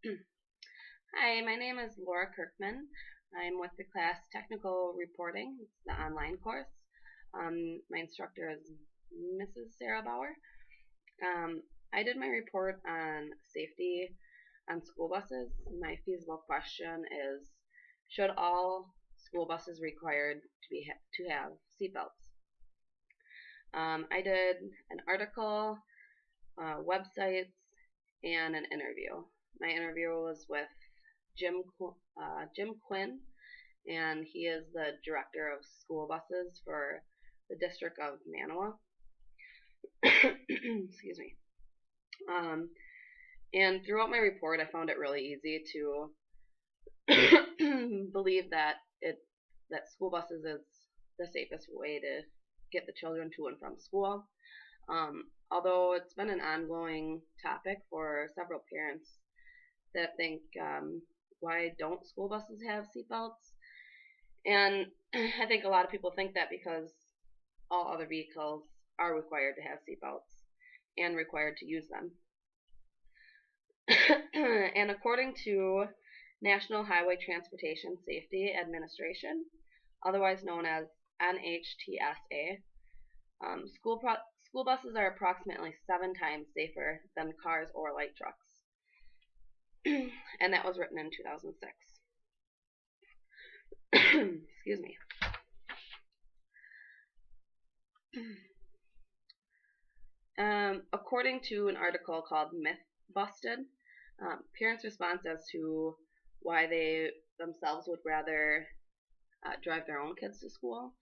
Hi, my name is Laura Kirkman. I'm with the class Technical Reporting. It's the online course. My instructor is Mrs. Sarah Bauer. I did my report on safety on school buses. My feasible question is, should all school buses required to have seatbelts? I did an article, websites, and an interview. My interview was with Jim Quinn, and he is the director of school buses for the District of Manawa. Excuse me. Um, and throughout my report, I found it really easy to believe that school buses is the safest way to get the children to and from school. Although it's been an ongoing topic for several parents that think, why don't school buses have seatbelts? And I think a lot of people think that because all other vehicles are required to have seatbelts and required to use them. And according to National Highway Transportation Safety Administration, otherwise known as NHTSA, school buses are approximately 7 times safer than cars or light trucks. And that was written in 2006. Excuse me. According to an article called Myth Busted, parents' response as to why they themselves would rather drive their own kids to school,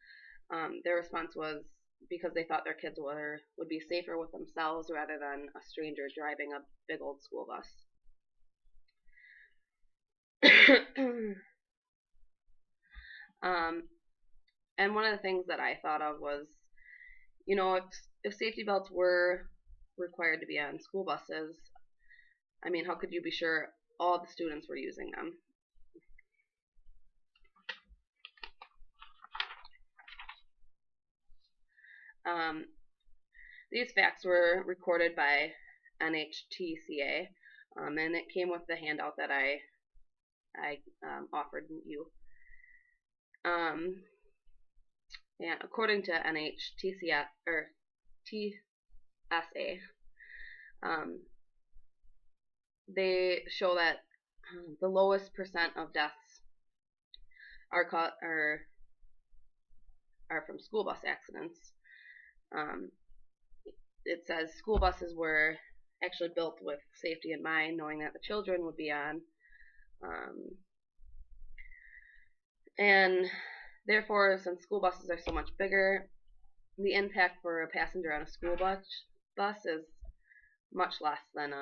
their response was because they thought their kids would be safer with themselves rather than a stranger driving a big old school bus. And one of the things that I thought of was, if safety belts were required to be on school buses, I mean, how could you be sure all the students were using them? These facts were recorded by NHTSA, and it came with the handout that I offered you. And according to NHTSA or TSA, they show that the lowest percent of deaths are from school bus accidents. It says school buses were actually built with safety in mind, knowing that the children would be on, and therefore, since school buses are so much bigger, the impact for a passenger on a school bus is much less than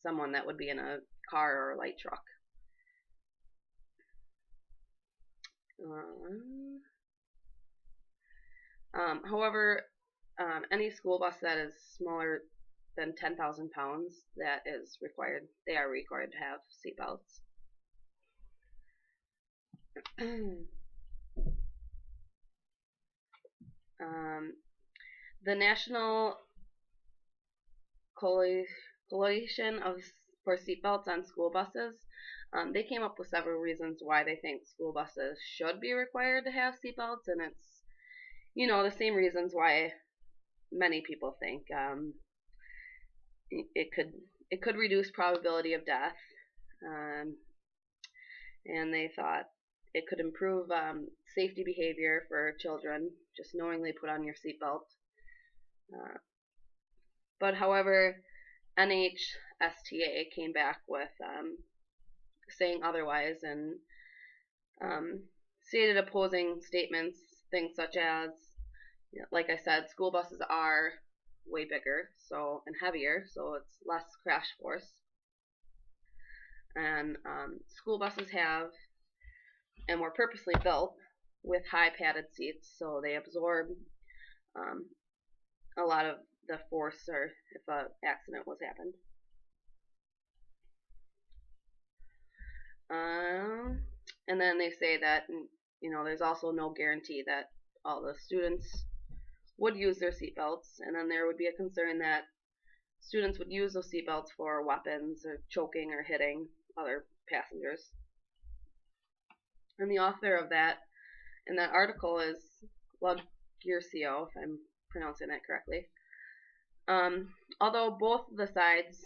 someone that would be in a car or a light truck. However, any school bus that is smaller than 10,000 pounds, they are required to have seatbelts. The National Coalition for Seatbelts on School Buses, they came up with several reasons why they think school buses should be required to have seatbelts, and it's, the same reasons why many people think it could reduce probability of death, and they thought it could improve safety behavior for children, just knowingly put on your seatbelt. But however, NHTSA came back with saying otherwise and stated opposing statements, things such as, like I said, school buses are way bigger and heavier, so it's less crash force. And school buses have and were purposely built with high padded seats, so they absorb a lot of the force or if an accident was happened. And then they say that, there's also no guarantee that all the students would use their seatbelts, and then there would be a concern that students would use those seatbelts for weapons or choking or hitting other passengers. And the author of that in that article is Lugurcio, if I'm pronouncing that correctly. Although both the sides,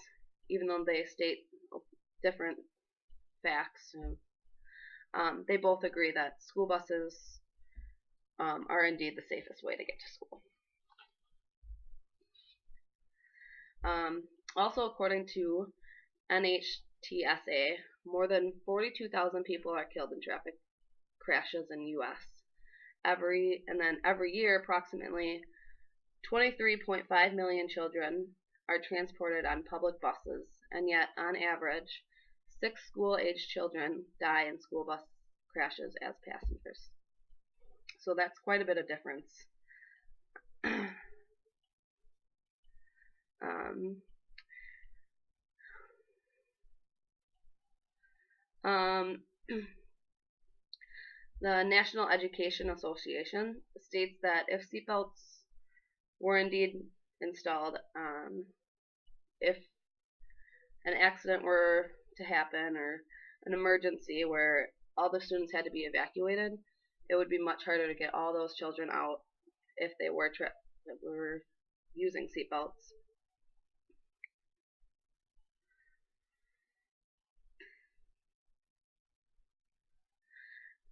even though they state different facts, they both agree that school buses are indeed the safest way to get to school. Also, according to NHTSA, more than 42,000 people are killed in traffic crashes in the U.S. Every year, approximately 23.5 million children are transported on public buses, and yet, on average, 6 school-aged children die in school bus crashes as passengers. So that's quite a bit of difference. The National Education Association states that if seatbelts were indeed installed, if an accident were to happen or an emergency where all the students had to be evacuated, it would be much harder to get all those children out if they were using seatbelts.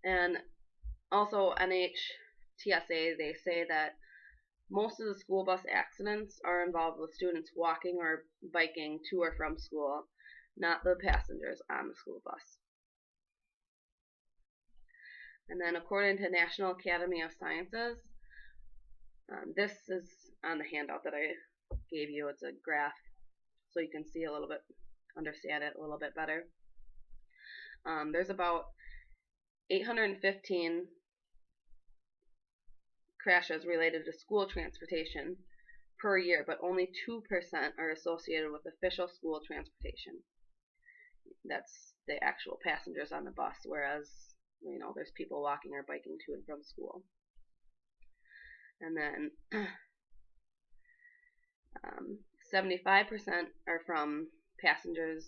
And also NHTSA, they say that most of the school bus accidents are involved with students walking or biking to or from school, not the passengers on the school bus. And then according to National Academy of Sciences, this is on the handout that I gave you. It's a graph so you can see a little bit, understand it a little bit better. There's about 815 crashes related to school transportation per year, but only 2% are associated with official school transportation. That's the actual passengers on the bus, whereas there's people walking or biking to and from school. And then 75% are from passengers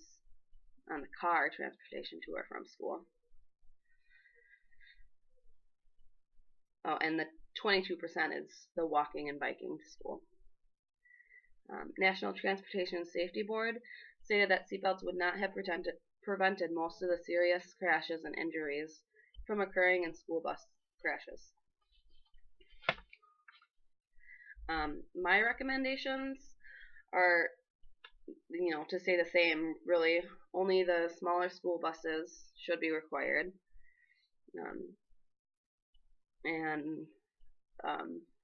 on the car transportation to or from school. Oh, and the 22% is the walking and biking to school. National Transportation Safety Board stated that seatbelts would not have prevented most of the serious crashes and injuries from occurring in school bus crashes. My recommendations are, to say the same, really. Only the smaller school buses should be required.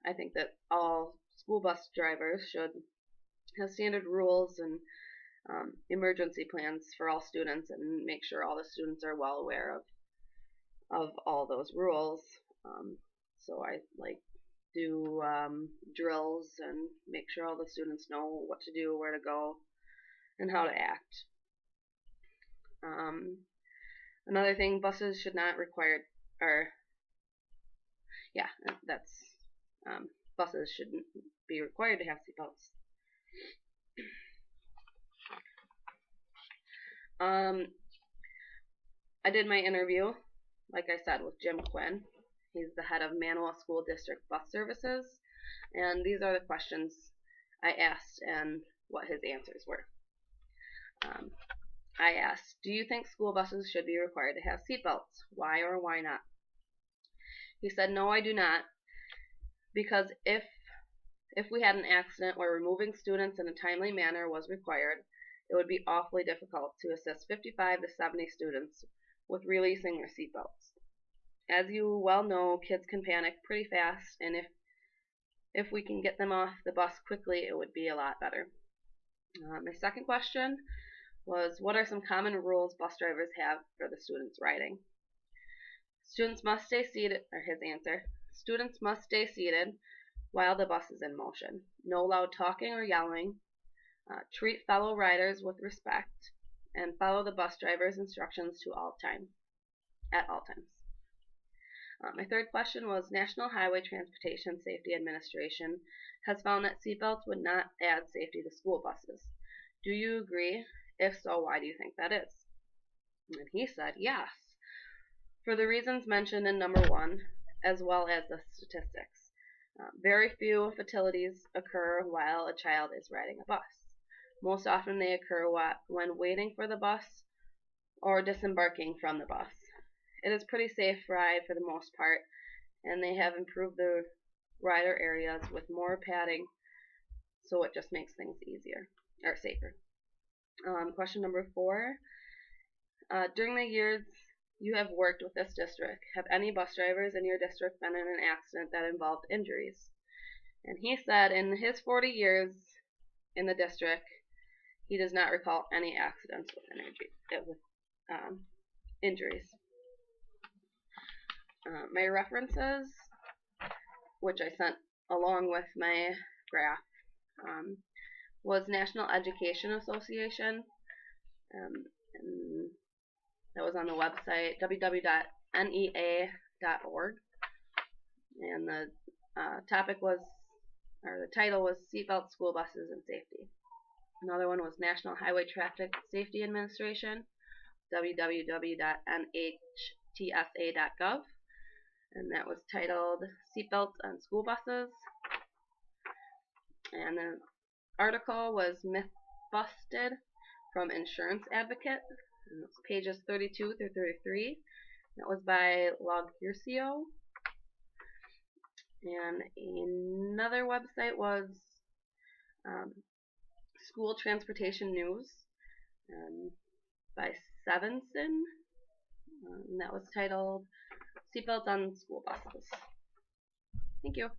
I think that all school bus drivers should have standard rules and emergency plans for all students, and make sure all the students are well aware of all those rules. So I do drills and make sure all the students know what to do, where to go, and how to act. Another thing, buses should not require, buses shouldn't be required to have seatbelts. I did my interview, like I said, with Jim Quinn. He's the head of Manawa School District Bus Services, and these are the questions I asked and what his answers were. I asked, do you think school buses should be required to have seatbelts? Why or why not? He said, no, I do not, because if we had an accident where removing students in a timely manner was required, it would be awfully difficult to assist 55 to 70 students with releasing their seatbelts. As you well know, kids can panic pretty fast, and if we can get them off the bus quickly, it would be a lot better. My second question was, what are some common rules bus drivers have for the students riding? Students must stay seated, or his answer, students must stay seated while the bus is in motion. No loud talking or yelling. Treat fellow riders with respect, and follow the bus driver's instructions at all times. My third question was National Highway Transportation Safety Administration has found that seatbelts would not add safety to school buses. Do you agree? If so, why do you think that is? And he said yes, for the reasons mentioned in number 1, as well as the statistics. Very few fatalities occur while a child is riding a bus. Most often they occur when waiting for the bus or disembarking from the bus. It is a pretty safe ride for the most part, and they have improved the rider areas with more padding, so it just makes things easier or safer. Question number 4. During the years you have worked with this district, have any bus drivers in your district been in an accident that involved injuries? And he said in his 40 years in the district, he does not recall any accidents with injuries. My references, which I sent along with my graph, was National Education Association, and that was on the website www.nea.org, and the title was Seatbelt School Buses and Safety. Another one was National Highway Traffic Safety Administration, www.nhtsa.gov, and that was titled Seatbelts on School Buses. And the article was Myth Busted from Insurance Advocate, and it's pages 32 through 33. That was by Logurcio. And another website was School Transportation News by Sevenson, and that was titled Seatbelts on School Buses. Thank you.